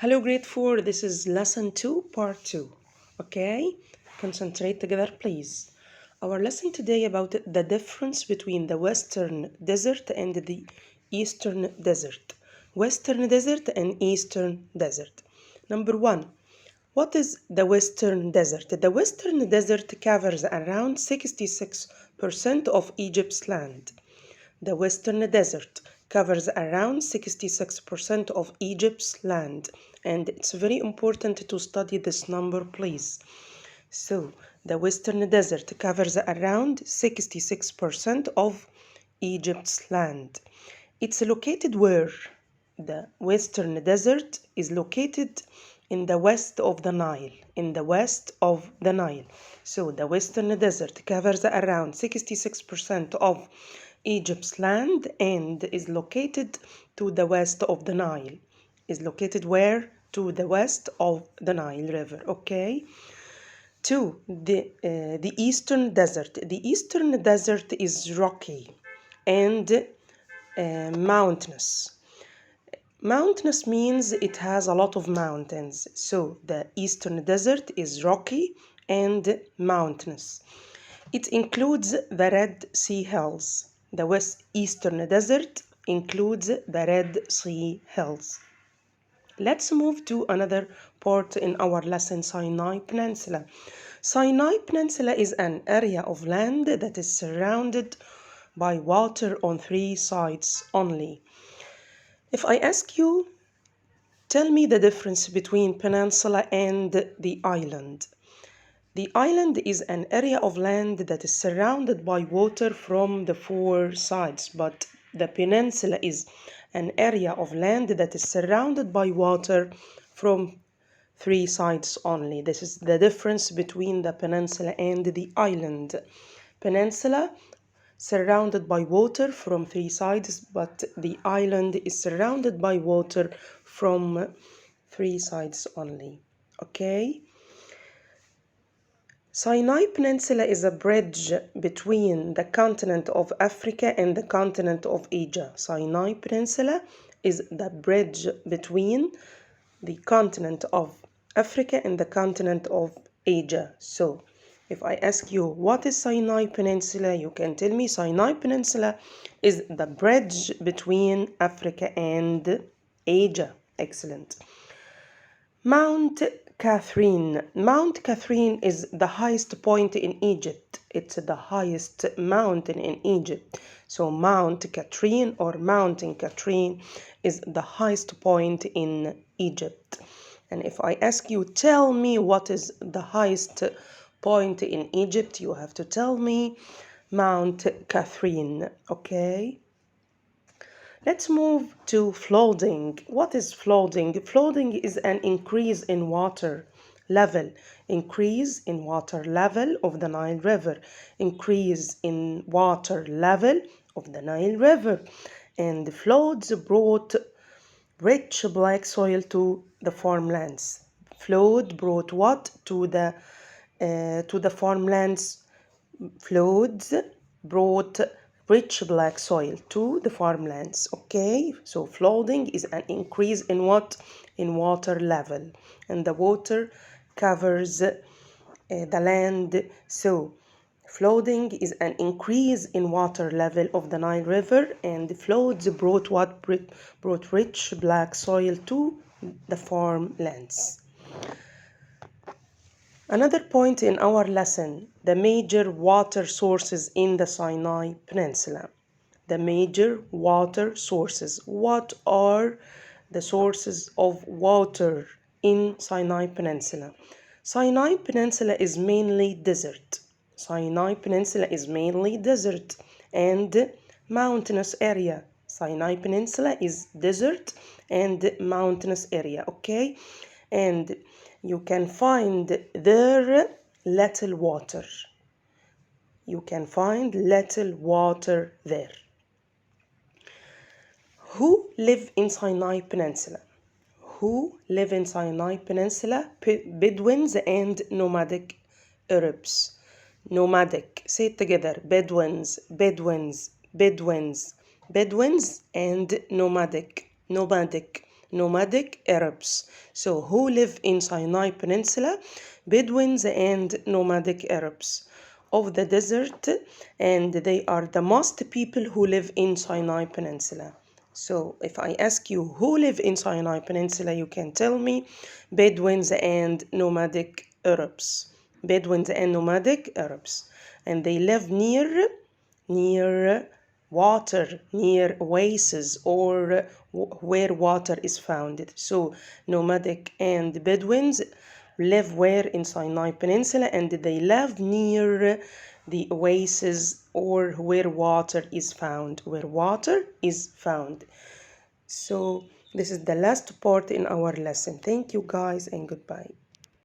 Hello, grade 4. This is lesson 2, part 2. Okay? Concentrate together, please. Our lesson today about the difference between the Western Desert and the Eastern Desert. Western Desert and Eastern Desert. Number 1. What is the Western Desert? The Western Desert covers around 66% of Egypt's land. The Western Desert covers around 66% of Egypt's land, and it's very important to study this number, please. So, the Western Desert covers around 66% of Egypt's land. It's located where? The Western Desert is located in the west of the Nile. In the west of the Nile. So the Western Desert covers around 66% of Egypt's land and is located to the west of the Nile. Is located where? To the west of the Nile River. Okay. 2. The Eastern Desert. The Eastern Desert is rocky and mountainous. Mountainous means it has a lot of mountains. So the Eastern Desert is rocky and mountainous. It includes the Red Sea Hills. The West Eastern Desert includes the Red Sea Hills. Let's move to another part in our lesson, Sinai Peninsula. Sinai Peninsula is an area of land that is surrounded by water on 3 sides only. If I ask you, tell me the difference between peninsula and the island. The island is an area of land that is surrounded by water from the 4 sides, but the peninsula is an area of land that is surrounded by water from 3 sides only. This is the difference between the peninsula and the island. Peninsula surrounded by water from 3 sides, but the island is surrounded by water from 3 sides only. Okay? Sinai Peninsula is a bridge between the continent of Africa and the continent of Asia. Sinai Peninsula is the bridge between the continent of Africa and the continent of Asia. So, if I ask you, what is Sinai Peninsula? You can tell me Sinai Peninsula is the bridge between Africa and Asia. Excellent. Mount Catherine. Mount Catherine is the highest point in Egypt. It's the highest mountain in Egypt. So Mount Catherine or Mountain Catherine is the highest point in Egypt. And if I ask you, tell me what is the highest point in Egypt, you have to tell me Mount Catherine, okay? Let's move to flooding. What is flooding? Flooding is an increase in water level. Increase in water level of the Nile River. Increase in water level of the Nile River. And the floods brought rich black soil to the farmlands. Flood brought what to the farmlands? Floods brought rich black soil to the farmlands. Okay, so flooding is an increase in what? In water level, and the water covers the land. So flooding is an increase in water level of the Nile River, and the floods brought what? Brought rich black soil to the farmlands. Another point in our lesson, the major water sources in the Sinai Peninsula. The major water sources. What are the sources of water in Sinai Peninsula? Sinai Peninsula is mainly desert. Sinai Peninsula is mainly desert and mountainous area. Sinai Peninsula is desert and mountainous area, okay? And you can find there little water. You can find little water there. Who live in Sinai Peninsula? Who live in Sinai Peninsula? Bedouins and nomadic Arabs. Nomadic. Say it together. Bedouins, Bedouins, Bedouins, Bedouins and nomadic. Nomadic. nomadic Arabs. So who live in Sinai Peninsula? Bedouins and nomadic Arabs of the desert, and they are the most people who live in Sinai Peninsula. So if I ask you who live in Sinai Peninsula, you can tell me Bedouins and nomadic Arabs. Bedouins and nomadic Arabs. And they live near water, near oases, or where water is found. So nomadic and Bedouins live where? In Sinai Peninsula, and they live near the oasis or where water is found. Where water is found. So this is the last part in our lesson. Thank you guys and goodbye.